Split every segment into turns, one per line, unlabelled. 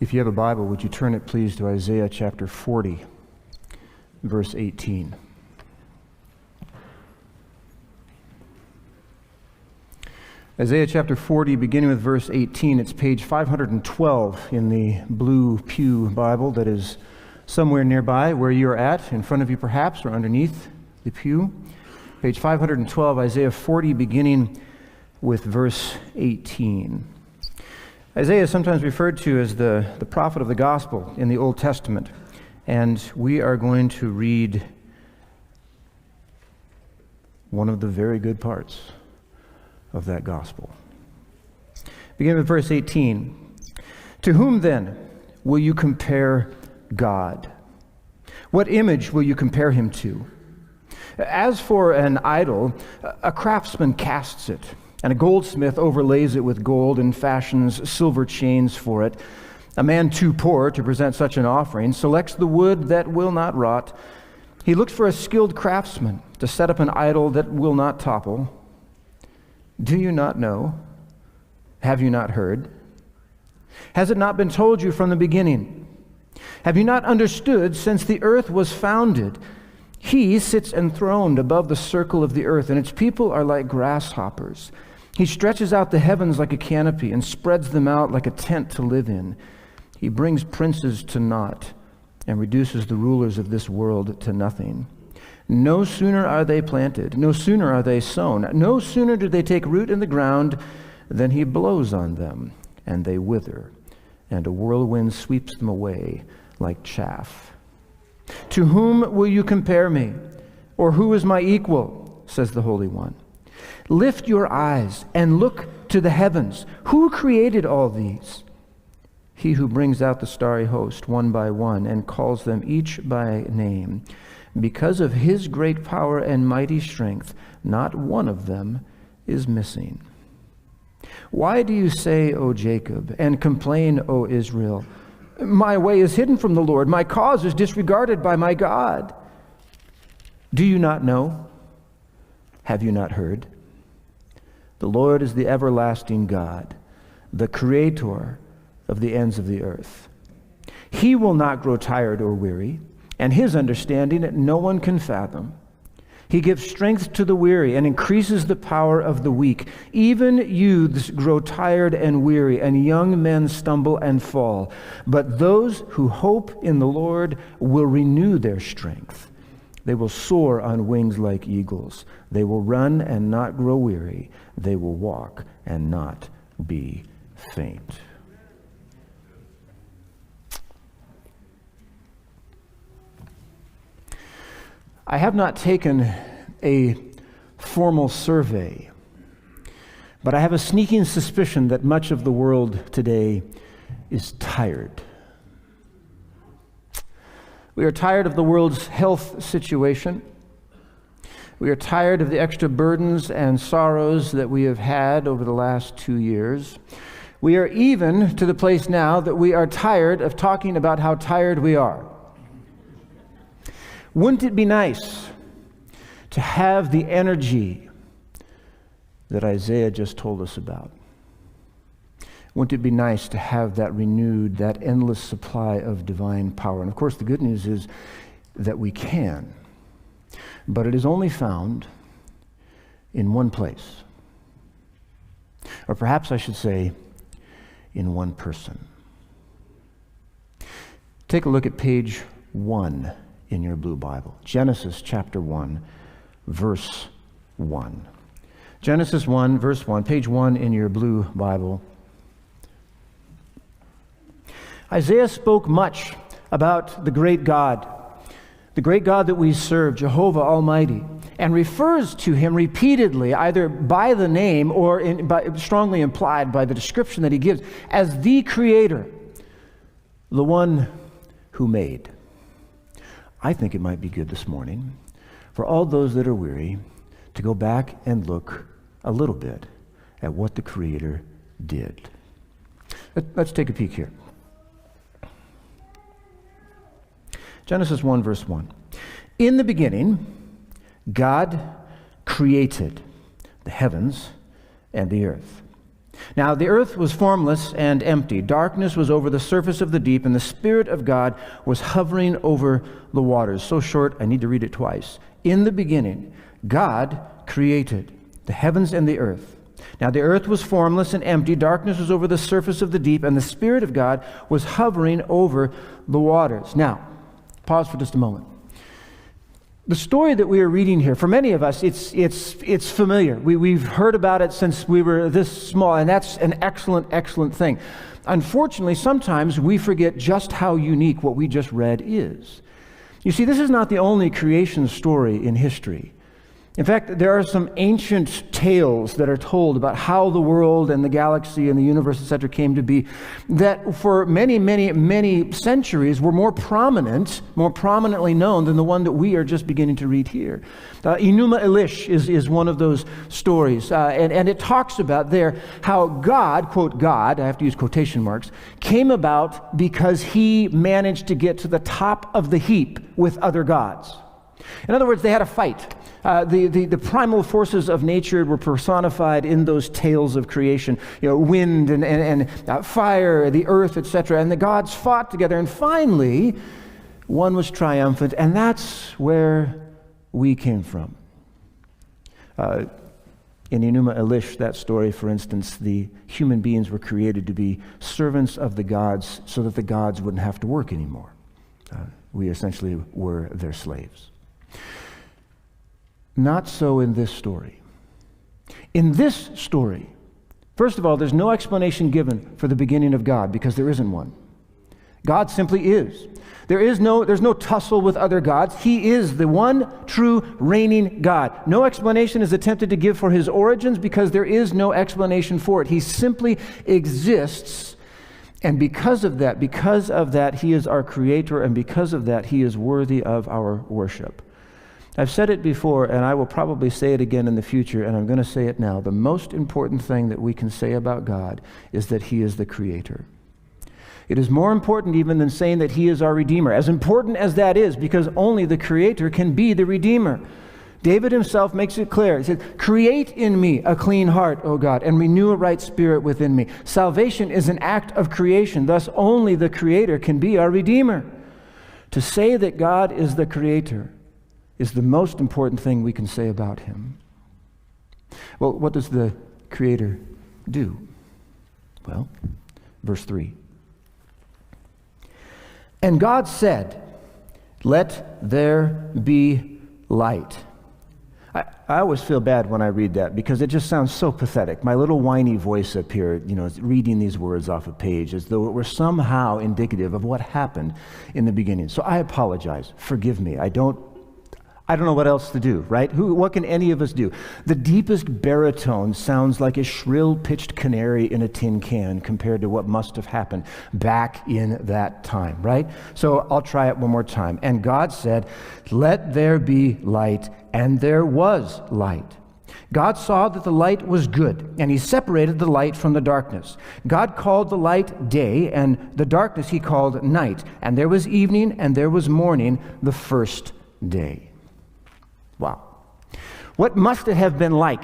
If you have a Bible, would you turn it please to Isaiah chapter 40, verse 18. Isaiah chapter 40, beginning with verse 18. It's page 512 in the blue pew Bible that is somewhere nearby where you're at, in front of you perhaps, or underneath the pew. Page 512, Isaiah 40, beginning with verse 18. Isaiah is sometimes referred to as the prophet of the gospel in the Old Testament, and we are going to read one of the very good parts of that gospel. Beginning with verse 18. To whom then will you compare God? What image will you compare him to? As for an idol, a craftsman casts it, and a goldsmith overlays it with gold and fashions silver chains for it. A man too poor to present such an offering selects the wood that will not rot. He looks for a skilled craftsman to set up an idol that will not topple. Do you not know? Have you not heard? Has it not been told you from the beginning? Have you not understood since the earth was founded? He sits enthroned above the circle of the earth, and its people are like grasshoppers. He stretches out the heavens like a canopy and spreads them out like a tent to live in. He brings princes to naught and reduces the rulers of this world to nothing. No sooner are they planted, no sooner are they sown, no sooner do they take root in the ground than he blows on them, and they wither, and a whirlwind sweeps them away like chaff. To whom will you compare me? Or who is my equal? Says the Holy One. Lift your eyes and look to the heavens. Who created all these? He who brings out the starry host one by one and calls them each by name. Because of his great power and mighty strength, not one of them is missing. Why do you say, O Jacob, and complain, O Israel? My way is hidden from the Lord. My cause is disregarded by my God. Do you not know? Have you not heard? The Lord is the everlasting God, the creator of the ends of the earth. He will not grow tired or weary, and his understanding no one can fathom. He gives strength to the weary and increases the power of the weak. Even youths grow tired and weary, and young men stumble and fall. But those who hope in the Lord will renew their strength. They will soar on wings like eagles. They will run and not grow weary. They will walk and not be faint. I have not taken a formal survey, but I have a sneaking suspicion that much of the world today is tired. We are tired of the world's health situation. We are tired of the extra burdens and sorrows that we have had over the last 2 years. We are even to the place now that we are tired of talking about how tired we are. Wouldn't it be nice to have the energy that Isaiah just told us about? Wouldn't it be nice to have that renewed, that endless supply of divine power? And of course, the good news is that we can, but it is only found in one place. Or perhaps I should say, in one person. Take a look at page 1 in your blue Bible. Genesis chapter 1, verse 1. Genesis 1, verse 1, page 1 in your blue Bible. Isaiah spoke much about the great God that we serve, Jehovah Almighty, and refers to him repeatedly, either by the name or strongly implied by the description that he gives, as the Creator, the one who made. I think it might be good this morning for all those that are weary to go back and look a little bit at what the Creator did. Let's take a peek here. Genesis 1, verse 1. In the beginning, God created the heavens and the earth. Now the earth was formless and empty. Darkness was over the surface of the deep, and the Spirit of God was hovering over the waters. So short, I need to read it twice. In the beginning, God created the heavens and the earth. Now the earth was formless and empty. Darkness was over the surface of the deep, and the Spirit of God was hovering over the waters. Now, pause for just a moment. The story that we are reading here, for many of us, it's familiar. We've heard about it since we were this small, and that's an excellent thing. Unfortunately, sometimes we forget just how unique what we just read is. You see, this is not the only creation story in history. In fact, there are some ancient tales that are told about how the world and the galaxy and the universe, etc., came to be, that for many centuries were more prominently known than the one that we are just beginning to read here. Enuma Elish is one of those stories, and it talks about there how God, quote God, I have to use quotation marks, came about because he managed to get to the top of the heap with other gods. In other words, they had a fight. The primal forces of nature were personified in those tales of creation, wind and fire, the earth, etc. And the gods fought together, and finally, one was triumphant, and that's where we came from. In Enuma Elish, that story, for instance, the human beings were created to be servants of the gods so that the gods wouldn't have to work anymore. We essentially were their slaves. Not so in this story. In this story, first of all, there's no explanation given for the beginning of God because there isn't one. God simply is. There's no tussle with other gods. He is the one true reigning God. No explanation is attempted to give for his origins because there is no explanation for it. He simply exists, and because of that, he is our creator, and because of that, he is worthy of our worship. I've said it before, and I will probably say it again in the future, and I'm going to say it now. The most important thing that we can say about God is that he is the creator. It is more important even than saying that he is our redeemer, as important as that is, because only the creator can be the redeemer. David himself makes it clear. He said, "Create in me a clean heart, O God, and renew a right spirit within me." Salvation is an act of creation. Thus, only the creator can be our redeemer. To say that God is the creator is the most important thing we can say about him. Well, what does the creator do? Well, verse 3. And God said, "Let there be light." I always feel bad when I read that because it just sounds so pathetic. My little whiny voice up here, reading these words off a page as though it were somehow indicative of what happened in the beginning. So I apologize. Forgive me. I don't know what else to do, right? What can any of us do? The deepest baritone sounds like a shrill-pitched canary in a tin can compared to what must have happened back in that time, right? So I'll try it one more time. And God said, "Let there be light," and there was light. God saw that the light was good, and he separated the light from the darkness. God called the light day, and the darkness he called night. And there was evening, and there was morning, the first day. Wow. What must it have been like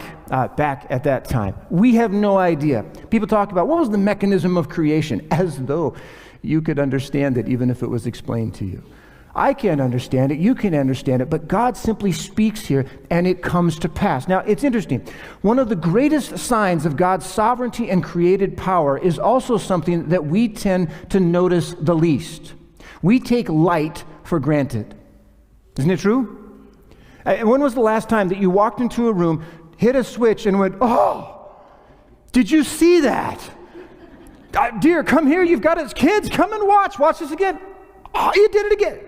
back at that time? We have no idea. People talk about what was the mechanism of creation, as though you could understand it even if it was explained to you. I can't understand it, you can understand it, but God simply speaks here and it comes to pass. Now, it's interesting. One of the greatest signs of God's sovereignty and created power is also something that we tend to notice the least. We take light for granted. Isn't it true? When was the last time that you walked into a room, hit a switch, and went, "Oh, did you see that? Dear, come here, you've got his kids, come and watch this again. Oh, you did it again."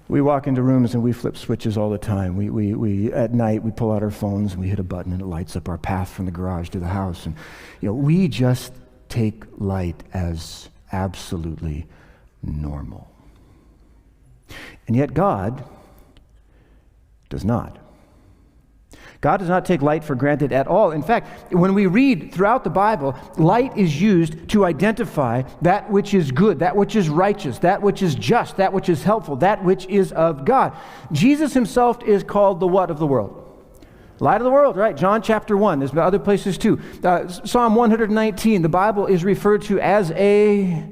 We walk into rooms and we flip switches all the time. We at night, we pull out our phones and we hit a button and it lights up our path from the garage to the house. And we just take light as absolutely normal. And yet God does not. God does not take light for granted at all. In fact, when we read throughout the Bible, light is used to identify that which is good, that which is righteous, that which is just, that which is helpful, that which is of God. Jesus himself is called the what of the world? Light of the world, right? John chapter 1. There's other places too. Psalm 119, the Bible is referred to as a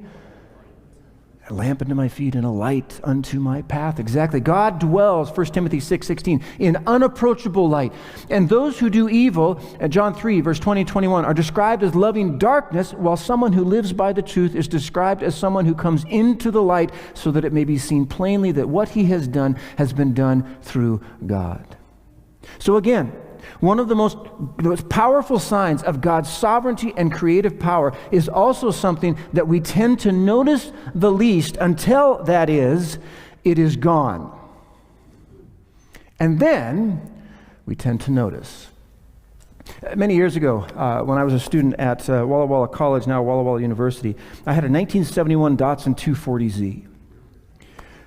lamp unto my feet and a light unto my path. Exactly. God dwells, 1 Timothy 6:16, in unapproachable light. And those who do evil, John 3, verse 20 and 21, are described as loving darkness, while someone who lives by the truth is described as someone who comes into the light so that it may be seen plainly that what he has been done through God. So again, one of the most powerful signs of God's sovereignty and creative power is also something that we tend to notice the least until, that is, it is gone. And then we tend to notice. Many years ago, when I was a student at Walla Walla College, now Walla Walla University, I had a 1971 Datsun 240Z.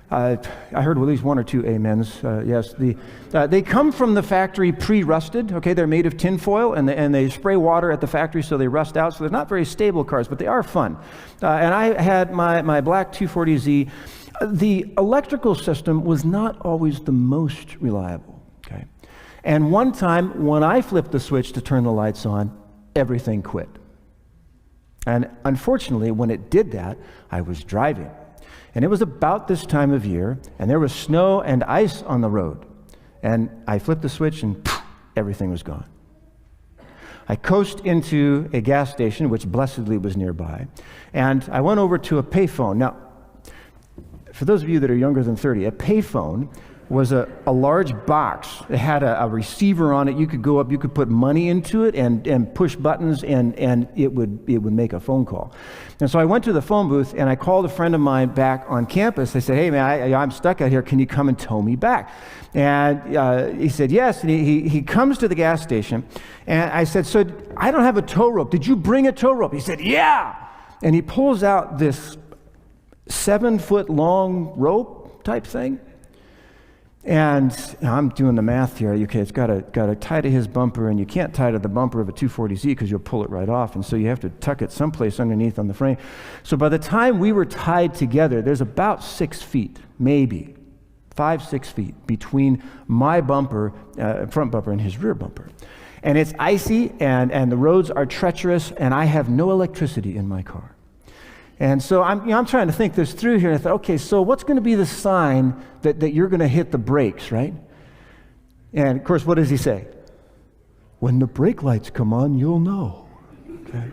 I heard at least one or two amens. Yes, they come from the factory pre-rusted. Okay, they're made of tin foil, and they spray water at the factory so they rust out. So they're not very stable cars, but they are fun. And I had my black 240Z. The electrical system was not always the most reliable. Okay, and one time when I flipped the switch to turn the lights on, everything quit. And unfortunately, when it did that, I was driving. And it was about this time of year, and there was snow and ice on the road. And I flipped the switch, and poof, everything was gone. I coasted into a gas station, which blessedly was nearby, and I went over to a payphone. Now, for those of you that are younger than 30, a payphone was a large box. It had a receiver on it. You could go up, you could put money into it and push buttons, and it would make a phone call. And so I went to the phone booth, and I called a friend of mine back on campus. I said, hey man, I'm stuck out here. Can you come and tow me back? And he said yes, and he comes to the gas station, and I said, so I don't have a tow rope. Did you bring a tow rope? He said, yeah. And he pulls out this 7-foot long rope type thing. And I'm doing the math here. Okay, it's got to tie to his bumper, and you can't tie to the bumper of a 240Z because you'll pull it right off. And so you have to tuck it someplace underneath on the frame. So by the time we were tied together, there's about 6 feet, maybe 5-6 feet between my bumper, front bumper, and his rear bumper. And it's icy, and the roads are treacherous, and I have no electricity in my car. And so I'm trying to think this through here. And I thought, okay, so what's going to be the sign that you're going to hit the brakes, right? And of course, what does he say? When the brake lights come on, you'll know. Okay.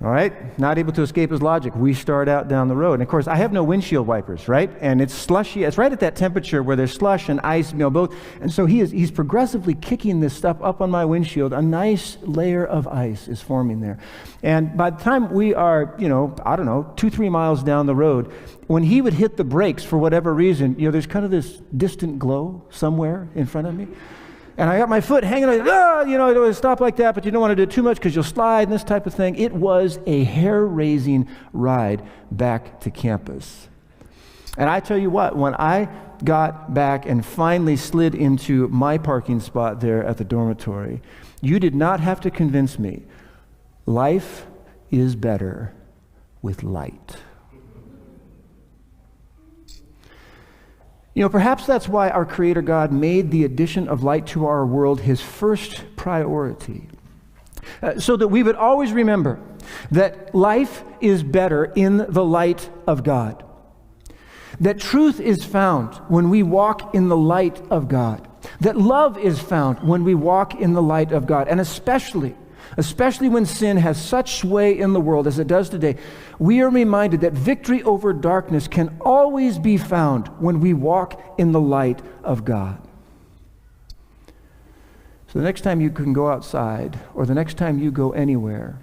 All right, not able to escape his logic. We start out down the road. And of course, I have no windshield wipers, right? And it's slushy. It's right at that temperature where there's slush and ice, both. And so he's progressively kicking this stuff up on my windshield. A nice layer of ice is forming there. And by the time we are, 2-3 miles down the road, when he would hit the brakes for whatever reason, there's kind of this distant glow somewhere in front of me. And I got my foot hanging on, it would stop like that, but you don't want to do it too much because you'll slide and this type of thing. It was a hair-raising ride back to campus. And I tell you what, when I got back and finally slid into my parking spot there at the dormitory, you did not have to convince me. Life is better with light. Perhaps that's why our Creator God made the addition of light to our world his first priority. So that we would always remember that life is better in the light of God. That truth is found when we walk in the light of God. That love is found when we walk in the light of God. And especially when sin has such sway in the world as it does today, we are reminded that victory over darkness can always be found when we walk in the light of God. So the next time you can go outside, or the next time you go anywhere,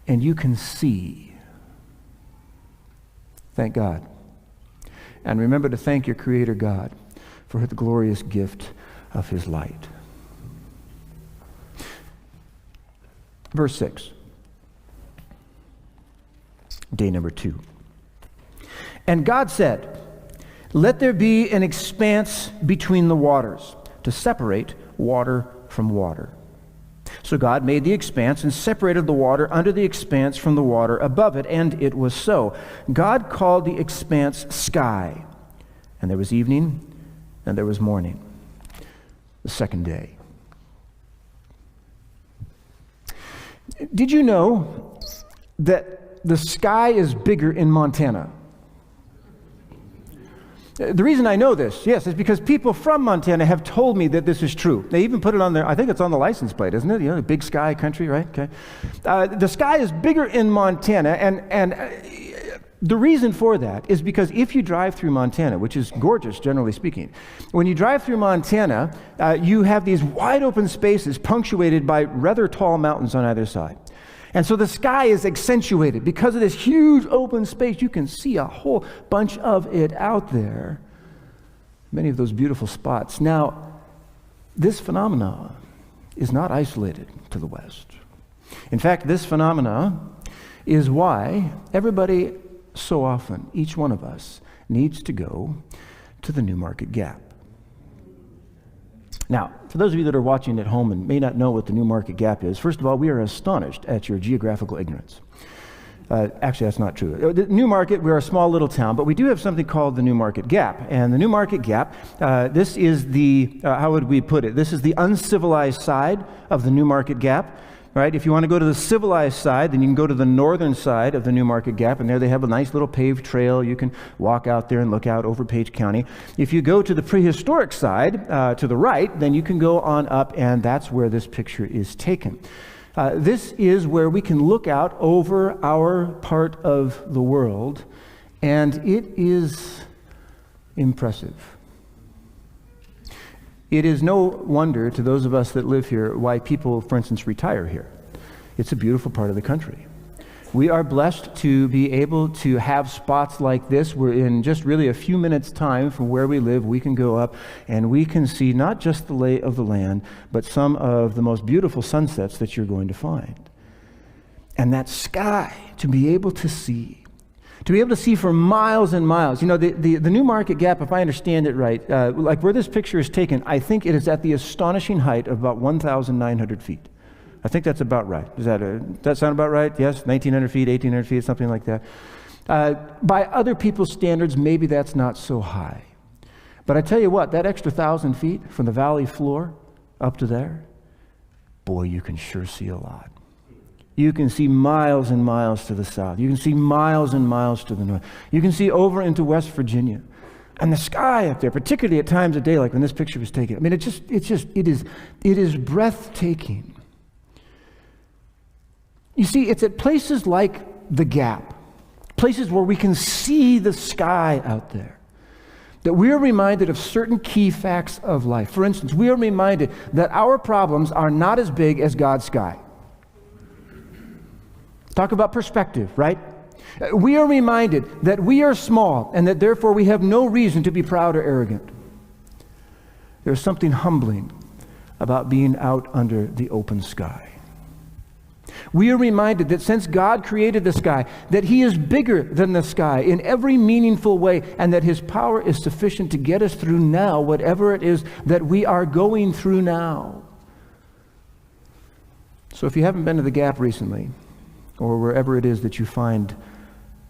and you can see, thank God. And remember to thank your Creator God for the glorious gift of his light. Verse 6, day number 2. And God said, let there be an expanse between the waters to separate water from water. So God made the expanse and separated the water under the expanse from the water above it, and it was so. God called the expanse sky, and there was evening, and there was morning. the second day. Did you know that the sky is bigger in Montana? The reason I know this, yes, is because people from Montana have told me that this is true. They even put it on there. I think it's on the license plate, isn't it? You know, big sky country, right? Okay. The sky is bigger in Montana, and the reason for that is because if you drive through Montana, which is gorgeous, generally speaking, when you drive through Montana, you have these wide open spaces punctuated by rather tall mountains on either side. And so the sky is accentuated. Because of this huge open space, you can see a whole bunch of it out there. Many of those beautiful spots. Now, this phenomena is not isolated to the West. In fact, this phenomena is why everybody so often, each one of us, needs to go to the New Market Gap. Now, for those of you that are watching at home and may not know what the New Market Gap is, first of all, we are astonished at your geographical ignorance. Actually, that's not true. The New Market, we're a small little town, but we do have something called the New Market Gap. And the New Market Gap, this is the, how would we put it? This is the uncivilized side of the New Market Gap. Right? If you want to go to the civilized side, then you can go to the northern side of the New Market Gap, and there they have a nice little paved trail. You can walk out there and look out over Page County. If you go to the prehistoric side, to the right, then you can go on up, and that's where this picture is taken. This is where we can look out over our part of the world, and it is impressive. It is no wonder to those of us that live here why people, for instance, retire here. It's a beautiful part of the country. We are blessed to be able to have spots like this where in just really a few minutes' time from where we live, we can go up and we can see not just the lay of the land, but some of the most beautiful sunsets that you're going to find. And that sky, to be able to see for miles and miles. You know, the New Market Gap, if I understand it right, like where this picture is taken, I think it is at the astonishing height of about 1,900 feet. I think that's about right. Does that sound about right? Yes, 1,900 feet, 1,800 feet, something like that. By other people's standards, maybe that's not so high. But I tell you what, that extra 1,000 feet from the valley floor up to there, boy, you can sure see a lot. You can see miles and miles to the south. You can see miles and miles to the north. You can see over into West Virginia. And the sky up there, particularly at times of day, like when this picture was taken. I mean, it is breathtaking. You see, it's at places like the Gap, places where we can see the sky out there, that we are reminded of certain key facts of life. For instance, we are reminded that our problems are not as big as God's sky. Talk about perspective, right? We are reminded that we are small and that therefore we have no reason to be proud or arrogant. There's something humbling about being out under the open sky. We are reminded that since God created the sky, that He is bigger than the sky in every meaningful way, and that His power is sufficient to get us through now, whatever it is that we are going through now. So if you haven't been to the Gap recently, or wherever it is that you find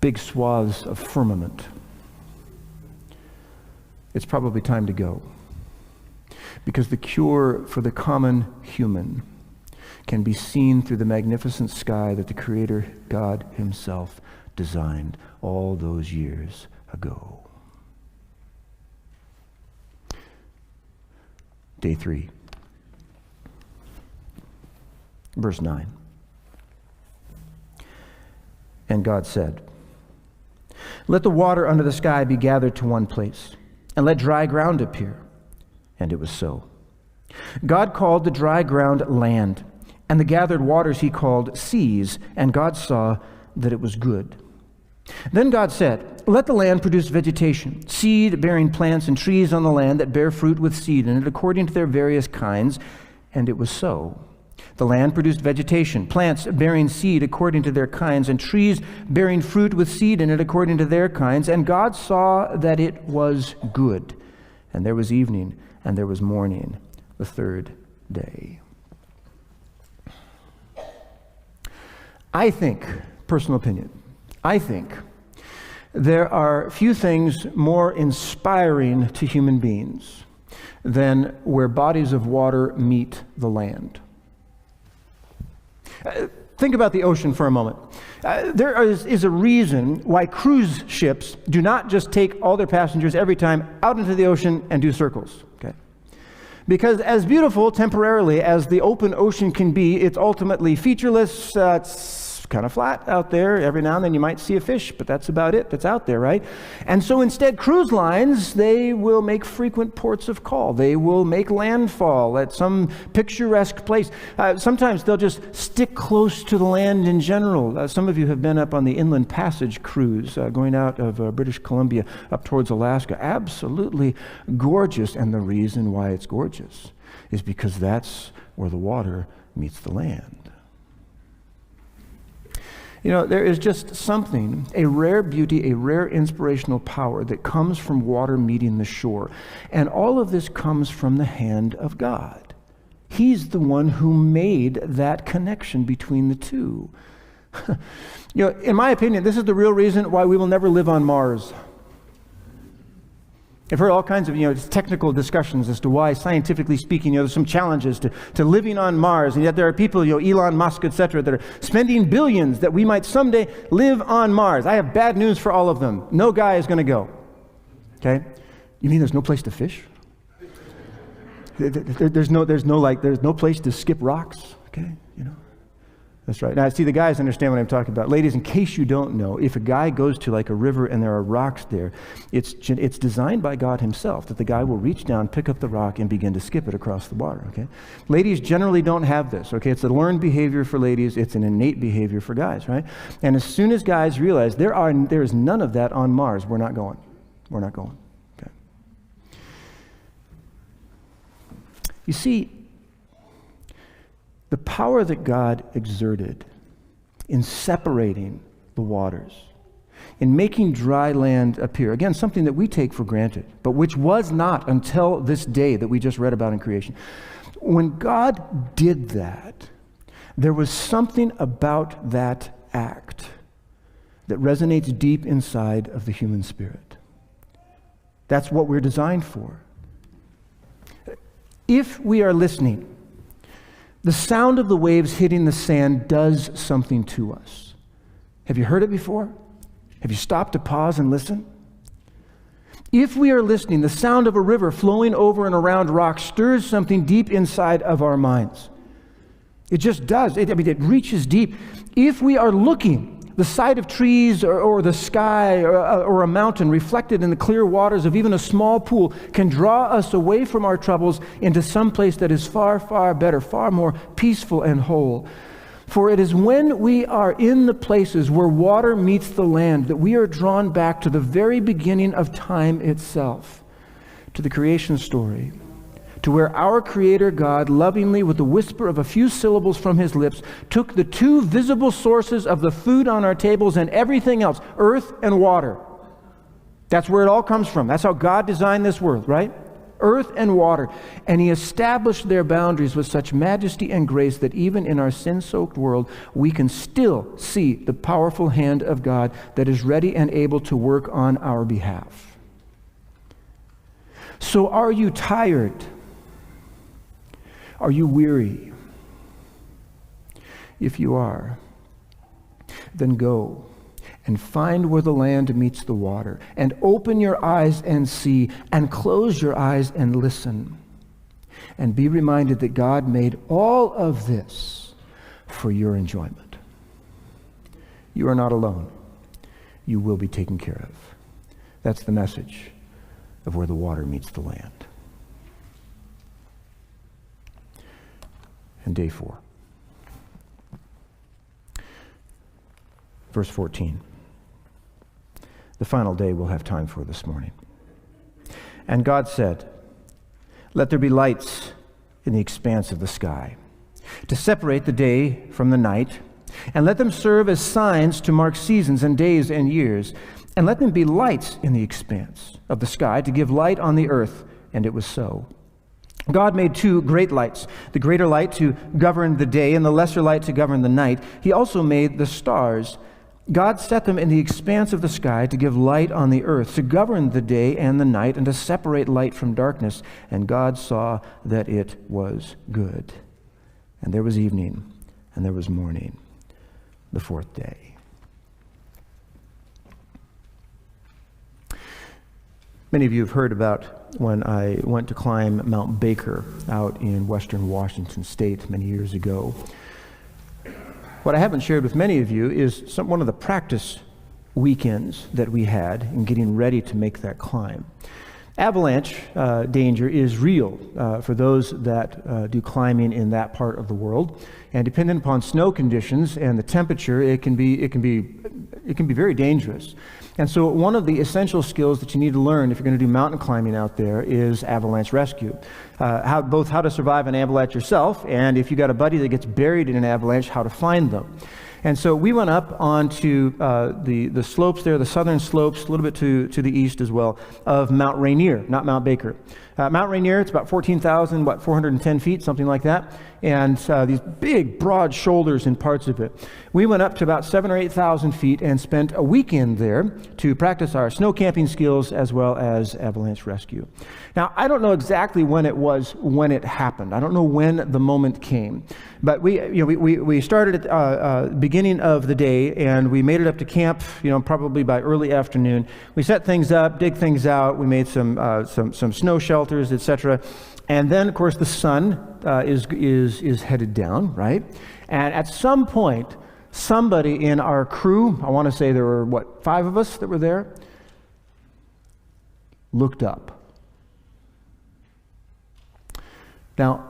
big swaths of firmament, it's probably time to go. Because the cure for the common human can be seen through the magnificent sky that the Creator God Himself designed all those years ago. Day 3. Verse 9. And God said, "Let the water under the sky be gathered to one place, and let dry ground appear." And it was so. God called the dry ground land, and the gathered waters He called seas, and God saw that it was good. Then God said, "Let the land produce vegetation, seed-bearing plants and trees on the land that bear fruit with seed in it according to their various kinds." And it was so. The land produced vegetation, plants bearing seed according to their kinds, and trees bearing fruit with seed in it according to their kinds. And God saw that it was good. And there was evening, and there was morning, the third day. I think, personal opinion, I think there are few things more inspiring to human beings than where bodies of water meet the land. Think about the ocean for a moment. There is a reason why cruise ships do not just take all their passengers every time out into the ocean and do circles. Okay? Because as beautiful temporarily as the open ocean can be, it's ultimately featureless. It's kind of flat out there. Every now and then you might see a fish, but that's about it that's out there, right? And so instead, cruise lines, they will make frequent ports of call. They will make landfall at some picturesque place. Sometimes they'll just stick close to the land in general. Some of you have been up on the Inland Passage cruise, going out of British Columbia up towards Alaska. Absolutely gorgeous. And the reason why it's gorgeous is because that's where the water meets the land. You know, there is just something, a rare beauty, a rare inspirational power that comes from water meeting the shore. And all of this comes from the hand of God. He's the one who made that connection between the two. You know, in my opinion, this is the real reason why we will never live on Mars. I've heard all kinds of, technical discussions as to why, scientifically speaking, there's some challenges to living on Mars, and yet there are people, Elon Musk, etc., that are spending billions that we might someday live on Mars. I have bad news for all of them. No guy is going to go. Okay? You mean there's no place to fish? There's no place to skip rocks. Okay? That's right. Now, see, the guys understand what I'm talking about. Ladies, in case you don't know, if a guy goes to like a river and there are rocks there, it's designed by God himself that the guy will reach down, pick up the rock, and begin to skip it across the water, okay? Ladies generally don't have this, okay? It's a learned behavior for ladies. It's an innate behavior for guys, right? And as soon as guys realize there is none of that on Mars, we're not going. We're not going, okay? You see, the power that God exerted in separating the waters, in making dry land appear, again, something that we take for granted, but which was not until this day that we just read about in creation. When God did that, there was something about that act that resonates deep inside of the human spirit. That's what we're designed for. If we are listening, the sound of the waves hitting the sand does something to us. Have you heard it before? Have you stopped to pause and listen? If we are listening, the sound of a river flowing over and around rocks stirs something deep inside of our minds. It just does. It reaches deep. If we are looking, the sight of trees or the sky or a mountain reflected in the clear waters of even a small pool can draw us away from our troubles into some place that is far, far better, far more peaceful and whole. For it is when we are in the places where water meets the land that we are drawn back to the very beginning of time itself, to the creation story, to where our Creator God, lovingly, with the whisper of a few syllables from his lips, took the two visible sources of the food on our tables and everything else, earth and water. That's where it all comes from. That's how God designed this world, right? Earth and water. And he established their boundaries with such majesty and grace that even in our sin-soaked world, we can still see the powerful hand of God that is ready and able to work on our behalf. So are you tired? Are you weary? If you are, then go and find where the land meets the water, and open your eyes and see, and close your eyes and listen, and be reminded that God made all of this for your enjoyment. You are not alone. You will be taken care of. That's the message of where the water meets the land. And day 4. Verse 14. The final day we'll have time for this morning. And God said, "Let there be lights in the expanse of the sky, to separate the day from the night, and let them serve as signs to mark seasons and days and years, and let them be lights in the expanse of the sky to give light on the earth." And it was so. God made 2 great lights, the greater light to govern the day and the lesser light to govern the night. He also made the stars God set them in the expanse of the sky to give light on the earth, to govern the day and the night, and to separate light from darkness. And God saw that it was good. And there was evening, and there was morning, the fourth day. Many of you have heard about when I went to climb Mount Baker out in western Washington State many years ago. What I haven't shared with many of you is one of the practice weekends that we had in getting ready to make that climb. Avalanche danger is real for those that do climbing in that part of the world, and depending upon snow conditions and the temperature, it can be very dangerous. And so one of the essential skills that you need to learn if you're going to do mountain climbing out there is avalanche rescue. Both how to survive an avalanche yourself, and if you got a buddy that gets buried in an avalanche, how to find them. And so we went up onto the slopes there, the southern slopes, a little bit to the east as well, of Mount Rainier, not Mount Baker. Mount Rainier, it's about 410 feet, something like that. And these big, broad shoulders in parts of it. We went up to about 7,000 or 8,000 feet and spent a weekend there to practice our snow camping skills as well as avalanche rescue. Now, I don't know exactly when it happened. I don't know when the moment came. But we started at the beginning of the day, and we made it up to camp, probably by early afternoon. We set things up, dig things out. We made some snow shelters, etc. And then, of course, the sun is headed down, right? And at some point, somebody in our crew, I want to say there were, 5 of us that were there, looked up. Now,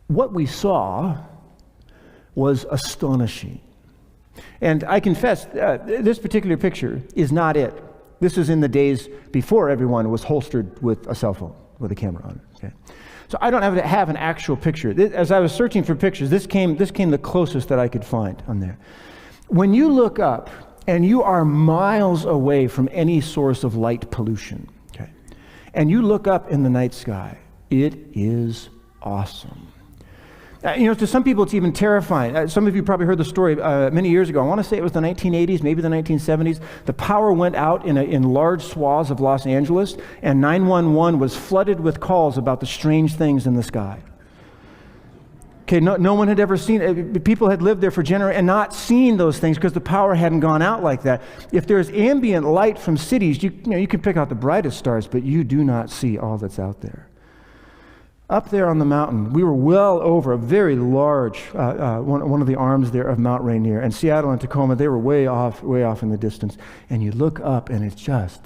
what we saw was astonishing. And I confess, this particular picture is not it. This is in the days before everyone was holstered with a cell phone with a camera on it. Okay? So I don't have an actual picture. As I was searching for pictures, this came the closest that I could find on there. When you look up and you are miles away from any source of light pollution, okay, and you look up in the night sky, it is awesome. To some people, it's even terrifying. Some of you probably heard the story many years ago. I want to say it was the 1980s, maybe the 1970s. The power went out in large swaths of Los Angeles, and 911 was flooded with calls about the strange things in the sky. Okay, no one had ever seen it. People had lived there for generations and not seen those things because the power hadn't gone out like that. If there's ambient light from cities, you can pick out the brightest stars, but you do not see all that's out there. Up there on the mountain, we were well over a very large, one of the arms there of Mount Rainier. And Seattle and Tacoma, they were way off in the distance. And you look up and it's just,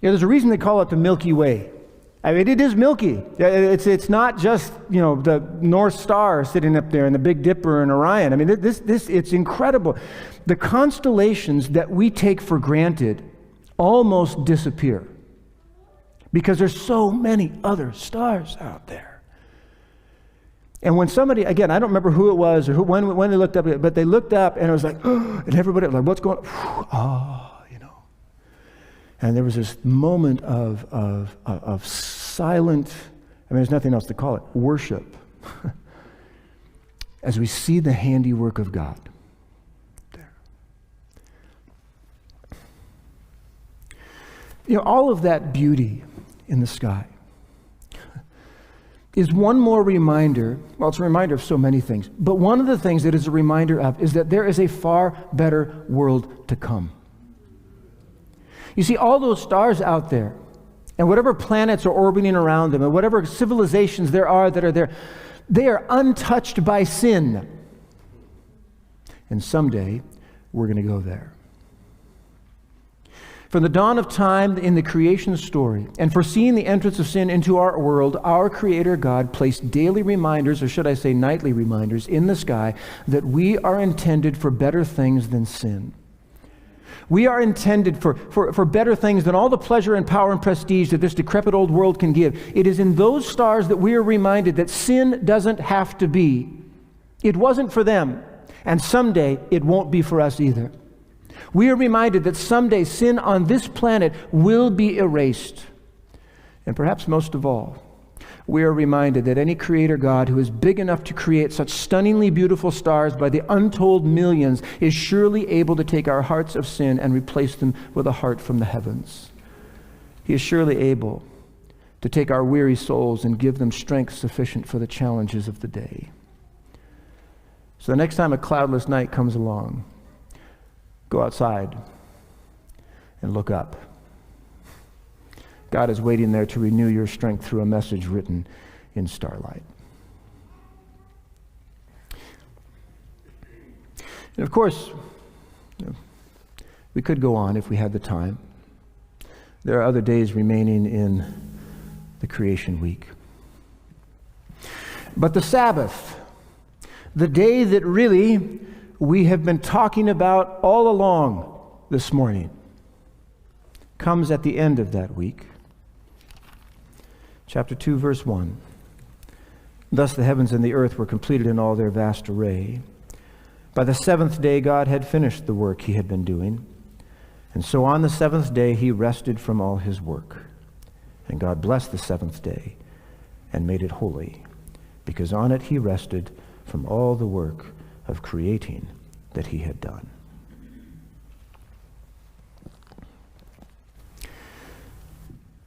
there's a reason they call it the Milky Way. I mean, it is milky. It's not just, the North Star sitting up there and the Big Dipper and Orion. I mean, it's incredible. The constellations that we take for granted almost disappear, because there's so many other stars out there. And when somebody, again, I don't remember who it was or when they looked up, but they looked up and it was like, oh, and everybody was like, what's going on? Oh, And there was this moment of silent, there's nothing else to call it, worship, as we see the handiwork of God there. All of that beauty in the sky is one more reminder. Well, it's a reminder of so many things, but one of the things that is a reminder of is that there is a far better world to come. You see, all those stars out there, and whatever planets are orbiting around them, and whatever civilizations there are that are there, they are untouched by sin. And someday, we're going to go there. From the dawn of time in the creation story, and foreseeing the entrance of sin into our world, our Creator God placed daily reminders, or should I say nightly reminders, in the sky that we are intended for better things than sin. We are intended for better things than all the pleasure and power and prestige that this decrepit old world can give. It is in those stars that we are reminded that sin doesn't have to be. It wasn't for them, and someday it won't be for us either. We are reminded that someday sin on this planet will be erased. And perhaps most of all, we are reminded that any creator God who is big enough to create such stunningly beautiful stars by the untold millions is surely able to take our hearts of sin and replace them with a heart from the heavens. He is surely able to take our weary souls and give them strength sufficient for the challenges of the day. So the next time a cloudless night comes along, go outside and look up. God is waiting there to renew your strength through a message written in starlight. And of course, we could go on if we had the time. There are other days remaining in the creation week. But the Sabbath, the day that really we have been talking about all along this morning, comes at the end of that week. Chapter 2, verse 1. Thus the heavens and the earth were completed in all their vast array. By the seventh day God had finished the work he had been doing. And so on the seventh day he rested from all his work. And God blessed the seventh day and made it holy, because on it he rested from all the work of creating that he had done.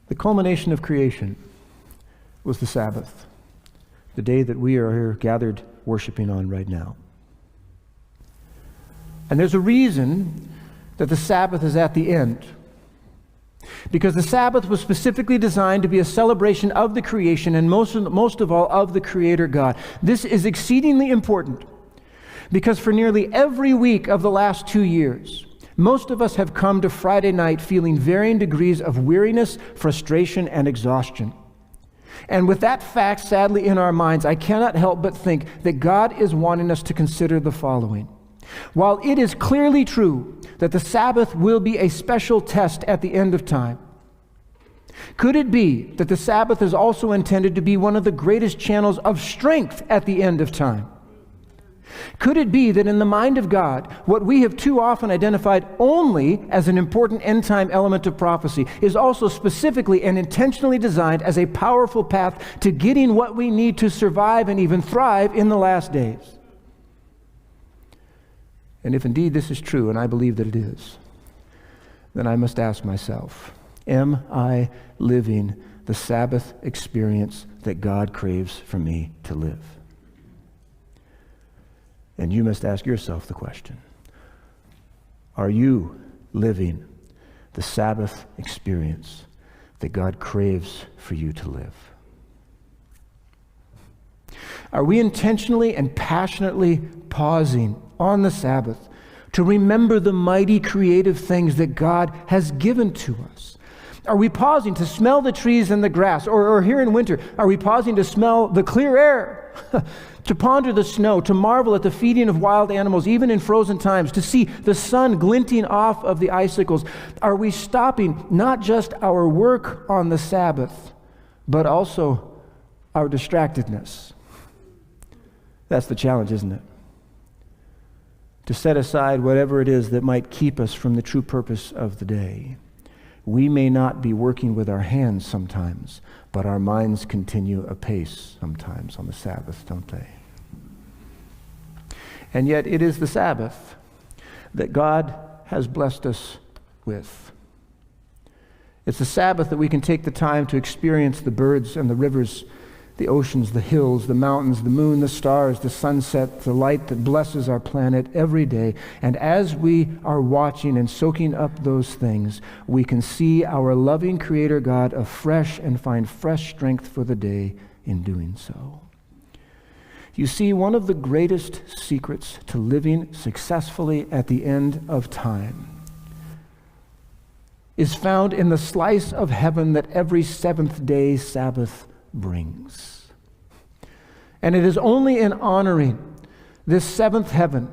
The culmination of creation was the Sabbath, the day that we are here gathered worshiping on right now. And there's a reason that the Sabbath is at the end. Because the Sabbath was specifically designed to be a celebration of the creation and most of all of the Creator God. This is exceedingly important because for nearly every week of the last 2 years, most of us have come to Friday night feeling varying degrees of weariness, frustration, and exhaustion. And with that fact sadly in our minds, I cannot help but think that God is wanting us to consider the following. While it is clearly true that the Sabbath will be a special test at the end of time, could it be that the Sabbath is also intended to be one of the greatest channels of strength at the end of time? Could it be that in the mind of God, what we have too often identified only as an important end-time element of prophecy is also specifically and intentionally designed as a powerful path to getting what we need to survive and even thrive in the last days? And if indeed this is true, and I believe that it is, then I must ask myself, am I living the Sabbath experience that God craves for me to live? And you must ask yourself the question, are you living the Sabbath experience that God craves for you to live? Are we intentionally and passionately pausing on the Sabbath to remember the mighty creative things that God has given to us? Are we pausing to smell the trees and the grass? Or here in winter, are we pausing to smell the clear air? To ponder the snow, to marvel at the feeding of wild animals, even in frozen times, to see the sun glinting off of the icicles? Are we stopping not just our work on the Sabbath, but also our distractedness? That's the challenge, isn't it? To set aside whatever it is that might keep us from the true purpose of the day. We may not be working with our hands sometimes, but our minds continue apace sometimes on the Sabbath, don't they? And yet it is the Sabbath that God has blessed us with. It's the Sabbath that we can take the time to experience the birds and the rivers, the oceans, the hills, the mountains, the moon, the stars, the sunset, the light that blesses our planet every day. And as we are watching and soaking up those things, we can see our loving Creator God afresh and find fresh strength for the day in doing so. You see, one of the greatest secrets to living successfully at the end of time is found in the slice of heaven that every seventh day Sabbath brings. And it is only in honoring this seventh heaven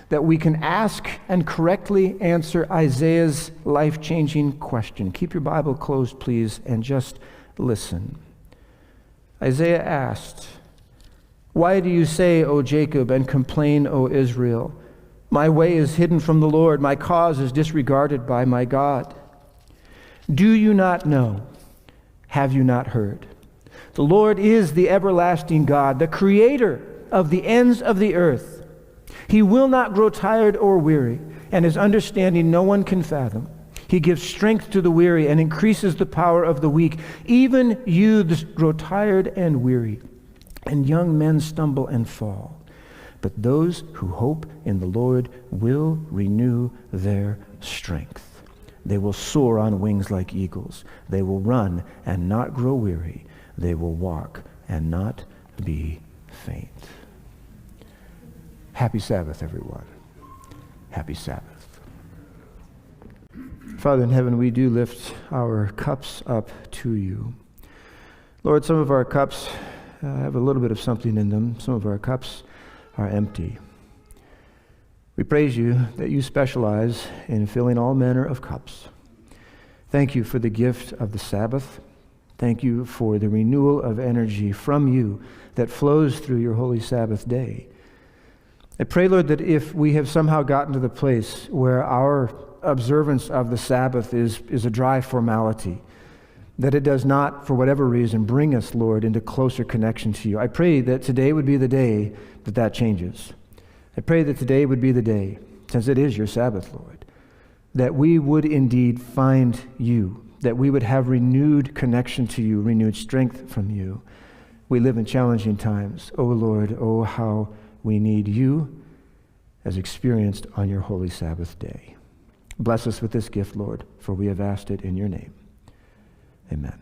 that we can ask and correctly answer Isaiah's life-changing question. Keep your Bible closed, please, and just listen. Isaiah asked, "Why do you say, O Jacob, and complain, O Israel? My way is hidden from the Lord, my cause is disregarded by my God. Do you not know? Have you not heard? The Lord is the everlasting God, the creator of the ends of the earth. He will not grow tired or weary, and his understanding no one can fathom. He gives strength to the weary and increases the power of the weak. Even youths grow tired and weary, and young men stumble and fall. But those who hope in the Lord will renew their strength. They will soar on wings like eagles. They will run and not grow weary. They will walk and not be faint. Happy Sabbath, everyone. Happy Sabbath. Father in heaven, we do lift our cups up to you. Lord, some of our cups have a little bit of something in them. Some of our cups are empty. We praise you that you specialize in filling all manner of cups. Thank you for the gift of the Sabbath. Thank you for the renewal of energy from you that flows through your holy Sabbath day. I pray, Lord, that if we have somehow gotten to the place where our observance of the Sabbath is a dry formality, that it does not, for whatever reason, bring us, Lord, into closer connection to you. I pray that today would be the day that changes. I pray that today would be the day, since it is your Sabbath, Lord, that we would indeed find you, that we would have renewed connection to you, renewed strength from you. We live in challenging times. Oh, Lord, oh, how we need you as experienced on your holy Sabbath day. Bless us with this gift, Lord, for we have asked it in your name. Amen.